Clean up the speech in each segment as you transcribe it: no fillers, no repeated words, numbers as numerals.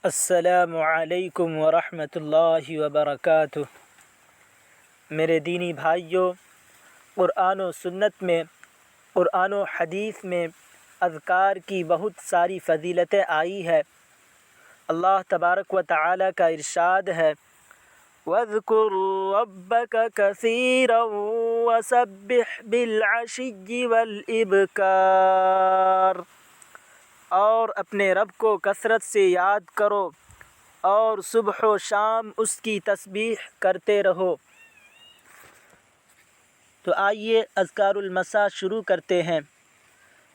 अस्सलामु अलैकुम वरहमतुल्लाहि वबरकातुह। मेरे दीनी भाइयों, क़ुरआन व सुन्नत में, क़ुरआन व हदीस में अज़कार की बहुत सारी फ़ज़ीलतें आई है। अल्लाह तबारक व तआला का इरशाद है, वज़्कुर रब्बक कसीरन वसब्बिह बिलअशिय्यि वल इब्कार। और अपने रब को कसरत से याद करो और सुबह व शाम उसकी तस्बीह करते रहो। तो आइए अज़कारुल मसा शुरू करते हैं।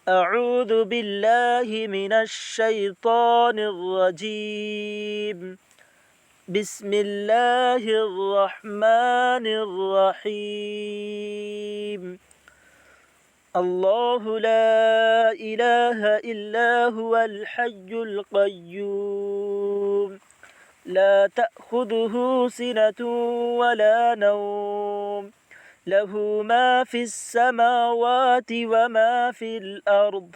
अऊज़ु बिल्लाहि मिनश शैतानिर रजीम। बिस्मिल्लाहिर रहमानिर रहीम। अल्लाहु ला इलाहा इल्ला हुवल हय्युल क़य्यूम। ला तअख़ुज़ुहु सिनतुन वला नौम। लहू मा फ़िस समावाति व मा फ़िल अर्द।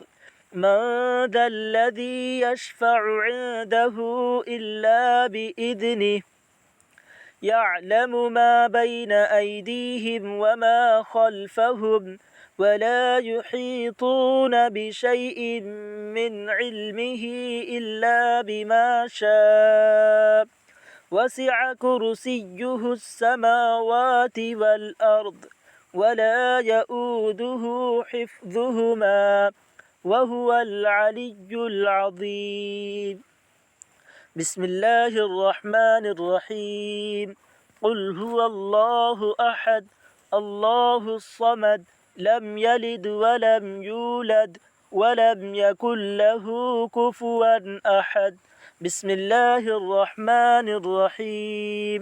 मन ज़ल्लज़ी यशफ़अु इंदहु इल्ला बिइज़्निहि। यअलमु मा बैन अयदीहिम व मा ख़ल्फ़हुम वला युहीतून बिशैइन मिन इल्मिही इल्ला बिमा शाअ। वसिअ कुर्सियुहु अस्समावाति वल अर्द वला यऊदुहु हिफ्ज़ुहुमा वहुवल अलिय्युल अज़ीम। बिस्मिल्लाहिर रहमानिर रहीम। क़ुल हुवल्लाहु अहद अल्लाहुस समद लम यलिद वलम यूलद वलम यकुल लहू कुफुवन अहद। बिस्मिल्लाहिर रहमानिर रहीम।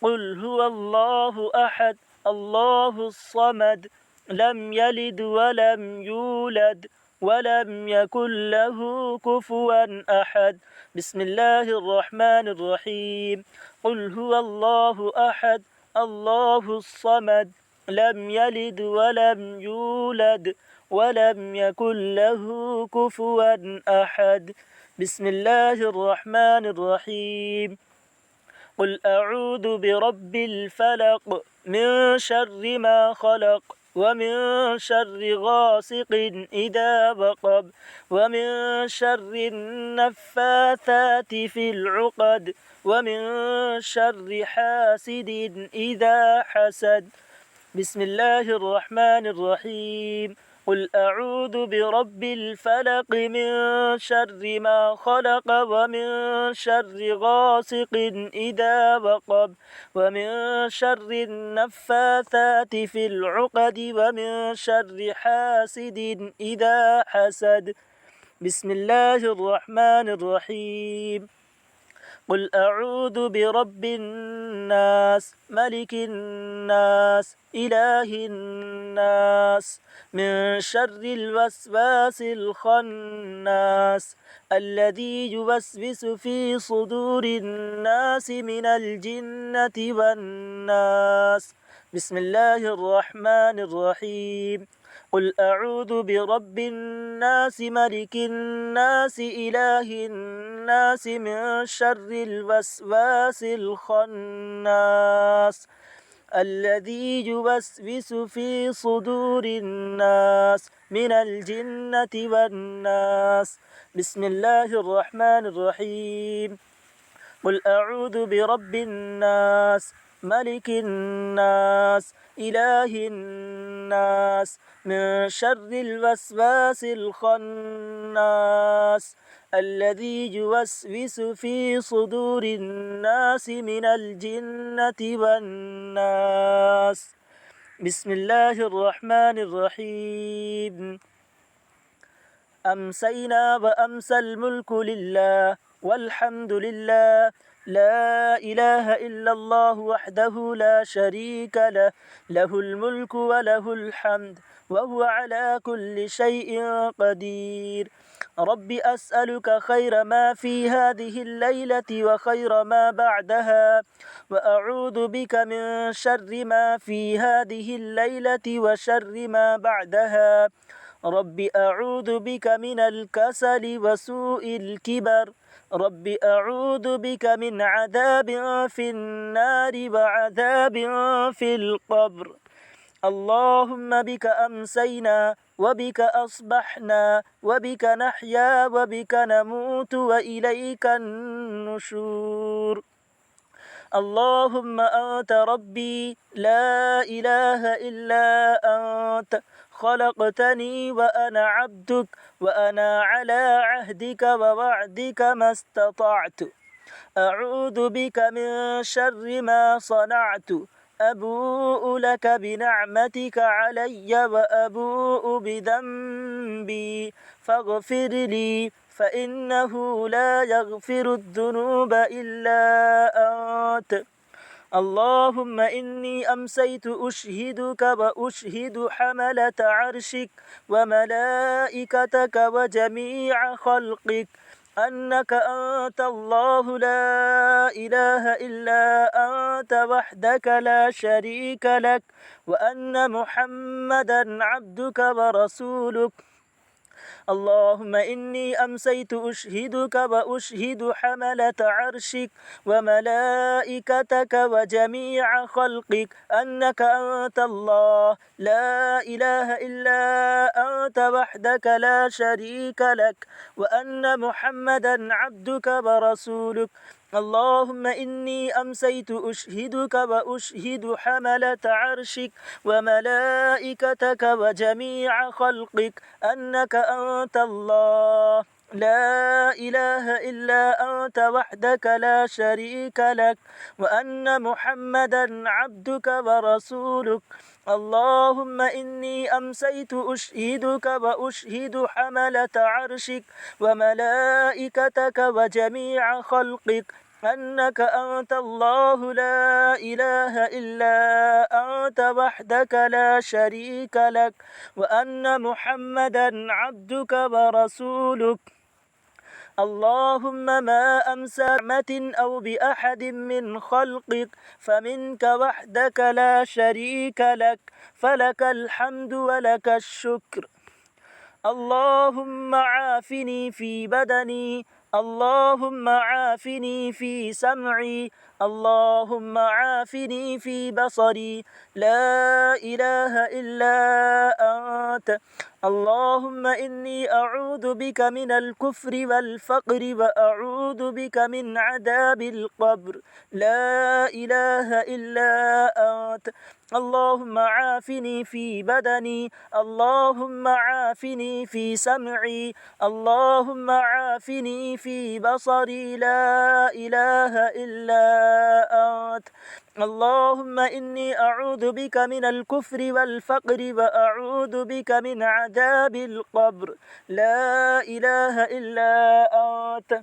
क़ुल हुवल्लाहु अहद अल्लाहुस समद लम यलिद वलम यूलद वलम यकुल लहू कुफुवन अहद। बिस्मिल्लाहिर रहमानिर रहीम। क़ुल हुवल्लाहु अहद अल्लाहुस समद लम यलिद वलम यूलद वलम यकुल लहू कुफुवन अहद। बिस्मिल्लाहिर रहमानिर रहीम। क़ुल अऊज़ु बिरब्बिल फलक़ मिन शर्रि मा ख़लक़ व मिन शर्रि गासिक़िन इज़ा वक़ब व मिन शर्रिन नफ़्फ़ाथाति फ़िल उक़द व मिन शर्रि हासिदिन इज़ा हसद। बिस्मिल्लाहिर रहमानिर रहीम। क़ुल अऊज़ु बिरब्बिल फलक़ मिन शर्रि मा ख़लक़ व मिन शर्रि गासिक़िन इज़ा वक़ब व मिन शर्रिन नफ़्फ़ाथाति फ़िल उक़द व मिन शर्रि हासिदिन इज़ा हसद। बिस्मिल्लाहिर रहमानिर रहीम। क़ुल अऊज़ु बिरब्बिन नास मलिकिन नास इलाहिन नास मिन शर्रिल वस्वासिल ख़न्नास अल्लज़ी युवस्विसु फ़ी सुदूरिन नासि मिनल जिन्नति वन नास। बिस्मिल्लाहिर रहमानिर रहीम। क़ुल अऊज़ु बिरब्बिन नास मलिकिन नास इलाहिन नास मिन शर्रिल वस्वासिल ख़न्नास अल्लज़ी युवस्विसु फ़ी सुदूरिन नास मिनल जिन्नति वन नास। बिस्मिल्लाहिर रहमानिर रहीम। क़ुल अऊज़ु बिरब्बिन नास मलिकिन नास इलाहिन नास मिन शर्रिल वस्वासिल ख़न्नास अल्लज़ी युवस्विसु फ़ी सुदूरिन नास मिनल जिन्नति वन नास। बिस्मिल्लाहिर रहमानिर रहीम। अम्सैना व अम्सल मुल्कु लिल्लाह वल्हम्दुलिल्लाह ला इलाहा इल्लल्लाहु वहदहु ला शरीका लह लहुल मुल्कु व लहुल हम्द व हुवा अला कुल्लि शैइन क़दीर। रब्बि अस्अलुक खैर मा फ़ी हादिहिल लैलति व खैर मा बअदहा व अऊज़ु बिक मिन शर्रि मा फ़ी हादिहिल लैलति व शर्रि मा बअदहा رب أعوذ بك من الكسل وسوء الكبر رب أعوذ بك من عذاب في النار وعذاب في القبر اللهم بك أمسينا وبك أصبحنا وبك نحيا وبك نموت وإليك النشور اللهم أنت ربي لا إله إلا أنت خلقتني وأنا عبدك وأنا على عهدك ووعدك ما استطعت أعوذ بك من شر ما صنعت أبوء لك بنعمتك علي وأبوء بذنبي فاغفر لي فإنه لا يغفر الذنوب إلا أنت اللهم إني أمسيت أشهدك وأشهد حملة عرشك وملائكتك وجميع خلقك أنك أنت الله لا إله إلا أنت وحدك لا شريك لك وأن محمدا عبدك ورسولك اللهم إني أمسيت أشهدك وأشهد حملة عرشك وملائكتك وجميع خلقك أنك أنت الله لا إله إلا أنت وحدك لا شريك لك وأن محمدا عبدك ورسولك اللهم إني أمسيت أشهدك وأشهد حملة عرشك وملائكتك وجميع خلقك أنك أنت الله لا إله إلا أنت وحدك لا شريك لك وأن محمدا عبدك ورسولك اللهم إني أمسيت أشهدك وأشهد حملة عرشك وملائكتك وجميع خلقك أنك أنت الله لا إله إلا أنت وحدك لا شريك لك وأن محمدا عبدك ورسولك اللهم ما أمسى نعمة أو بأحد من خلقك فمنك وحدك لا شريك لك فلك الحمد ولك الشكر اللهم عافني في بدني اللهم عافني في سمعي اللهم عافني في بصري لا إله إلا أنت اللهم إني أعوذ بك من الكفر والفقر وأعوذ بك من عذاب القبر لا إله إلا أنت اللهم عافني في بدني اللهم عافني في سمعي اللهم عافني في بصري لا إله إلا أنت اللهم إني أعوذ بك من الكفر والفقر وأعوذ بك من عذاب القبر لا إله إلا أنت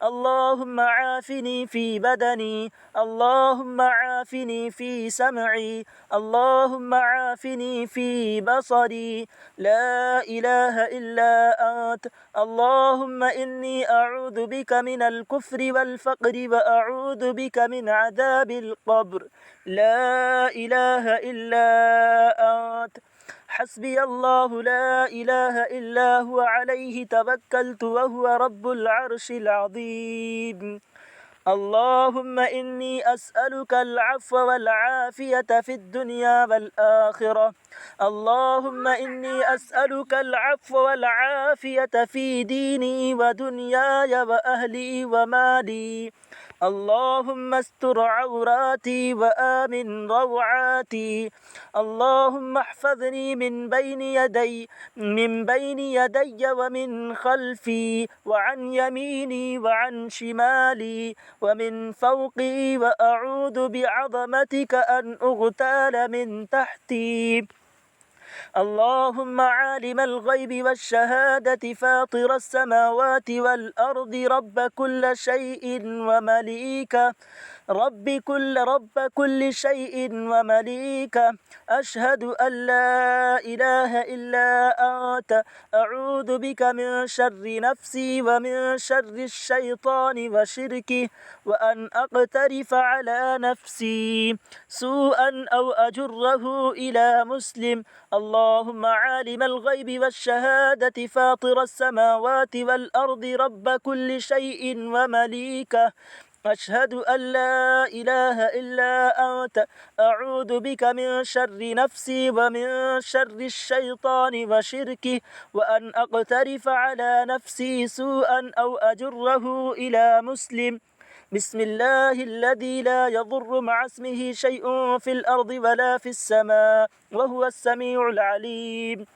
اللهم عافني في بدني اللهم عافني في سمعي اللهم عافني في بصري لا إله إلا أنت اللهم إني أعوذ بك من الكفر والفقر وأعوذ بك من عذاب القبر لا إله إلا أنت حسبي الله لا إله إلا هو عليه توكلت وهو رب العرش العظيم اللهم إني أسألك العفو والعافية في الدنيا والآخرة اللهم إني أسألك العفو والعافية في ديني ودنياي وأهلي ومالي اللهم استر عوراتي وآمن روعاتي اللهم احفظني من بين يدي ومن خلفي وعن يميني وعن شمالي ومن فوقي وأعوذ بعظمتك أن أغتال من تحتي اللهم عالم الغيب والشهادة فاطر السماوات والأرض رب كل شيء ومليكه رب كل شيء ومليكه أشهد أن لا إله إلا أنت أعوذ بك من شر نفسي ومن شر الشيطان وشركه وأن أقترف على نفسي سوءا أو أجره إلى مسلم. اللهم عالم الغيب والشهادة فاطر السماوات والأرض رب كل شيء ومليكه أشهد أن لا إله إلا أنت أعوذ بك من شر نفسي ومن شر الشيطان وشركه وأن أقترف على نفسي سوءا أو أجره إلى مسلم. بسم الله الذي لا يضر مع اسمه شيء في الأرض ولا في السماء وهو السميع العليم.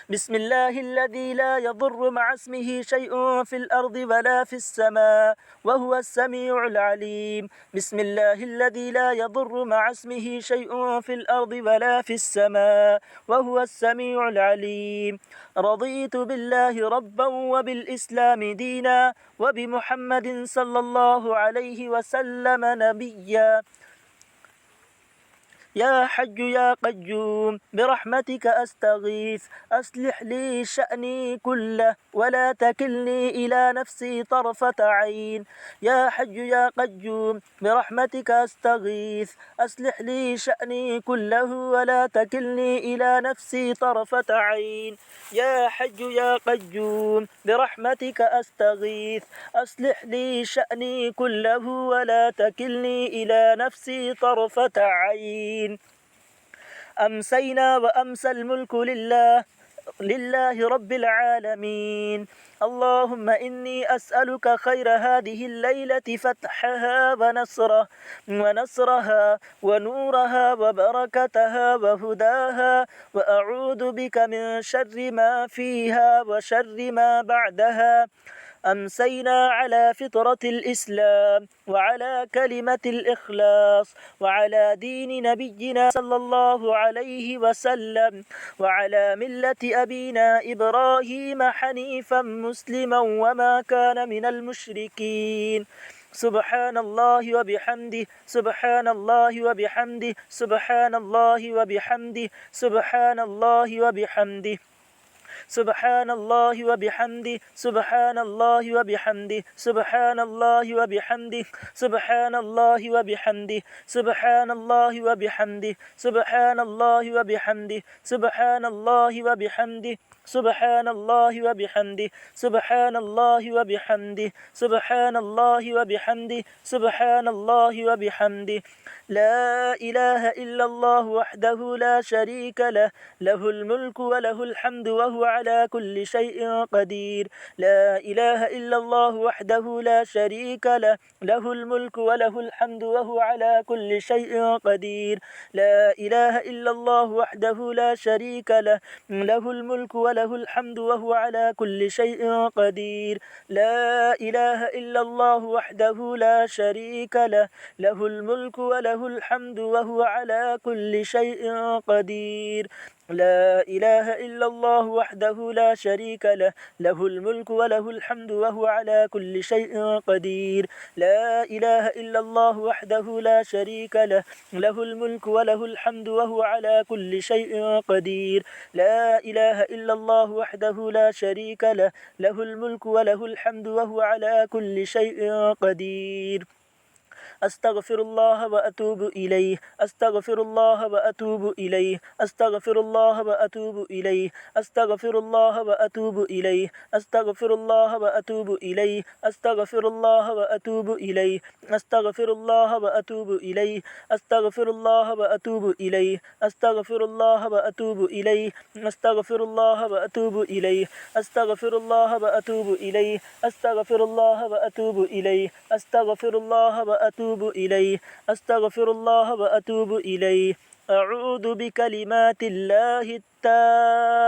بسم الله الذي لا يضر مع اسمه شيء في الأرض ولا في السماء وهو السميع العليم. بسم الله الذي لا يضر مع اسمه شيء في الأرض ولا في السماء وهو السميع العليم. رضيت بالله ربا وبالإسلام دينا وبمحمد صلى الله عليه وسلم نبيا. يا حي يا قيوم برحمتك أستغيث أصلح لي شأني كله ولا تكلني إلى نفسي طرفة عين. يا حي يا قيوم برحمتك أستغيث أصلح لي شأني كله ولا تكلني إلى نفسي طرفة عين. يا حي يا قيوم برحمتك أستغيث أصلح لي شأني كله ولا تكلني إلى نفسي طرفة عين. أمسينا وأمسى الملك لله رب العالمين. اللهم إني أسألك خير هذه الليلة فتحها ونصرها ونورها وبركتها وهداها وأعوذ بك من شر ما فيها وشر ما بعدها. أمسينا على فطرة الإسلام وعلى كلمة الإخلاص وعلى دين نبينا صلى الله عليه وسلم وعلى ملة أبينا إبراهيم حنيفا مسلما وما كان من المشركين. سبحان الله وبحمده سبحان الله وبحمده سبحان الله وبحمده سبحان الله وبحمده سبحان الله وبحمده سبحان الله وبحمده سبحان الله وبحمده سبحان الله وبحمده سبحان الله وبحمده سبحان الله وبحمده سبحان الله وبحمده سبحان الله وبحمده سبحان الله وبحمده سبحان الله وبحمده سبحان الله وبحمده. لا إله إلا الله وحده لا شريك له له الملك وله الحمد وهو على كل شيء قدير. لا إله إلا الله وحده لا شريك له له الملك وله الحمد وهو على كل شيء قدير. لا إله إلا الله وحده لا شريك له له الملك وله الحمد وهو على كل شيء قدير. لا إله إلا الله وحده لا شريك له له الملك وله الحمد وهو على كل شيء قدير. لا إله إلا الله وحده لا شريك له له الملك وله الحمد وهو على كل شيء قدير. لا إله إلا الله وحده لا شريك له له الملك وله الحمد وهو على كل شيء قدير. لا إله إلا الله وحده لا شريك له له الملك وله الحمد وهو على كل شيء قدير. أستغفر الله وأتوب إليه أستغفر الله وأتوب إليه أستغفر الله وأتوب إليه أستغفر الله وأتوب إليه أستغفر الله وأتوب إليه أستغفر الله وأتوب إليه أستغفر الله وأتوب إليه أستغفر الله وأتوب إليه أستغفر الله وأتوب إليه أستغفر الله وأتوب إليه أستغفر الله وأتوب إليه أستغفر الله وأتوب إليه أستغفر الله وأتوب إليه أستغفر الله وأتوب إليه. أعوذ بكلمات الله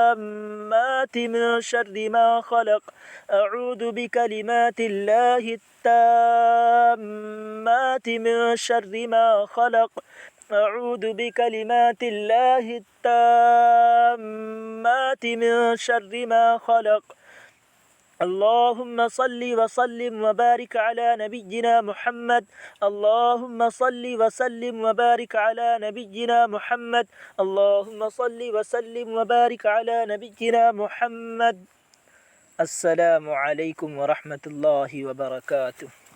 التامات من شر ما خلق أعوذ بكلمات الله التامات من شر ما خلق أعوذ بكلمات الله التامات من شر ما خلق اللهم صل وسلم وبارك على نبينا محمد. اللهم صل وسلم وبارك على نبينا محمد. اللهم صل وسلم وبارك على نبينا محمد. السلام عليكم ورحمة الله وبركاته.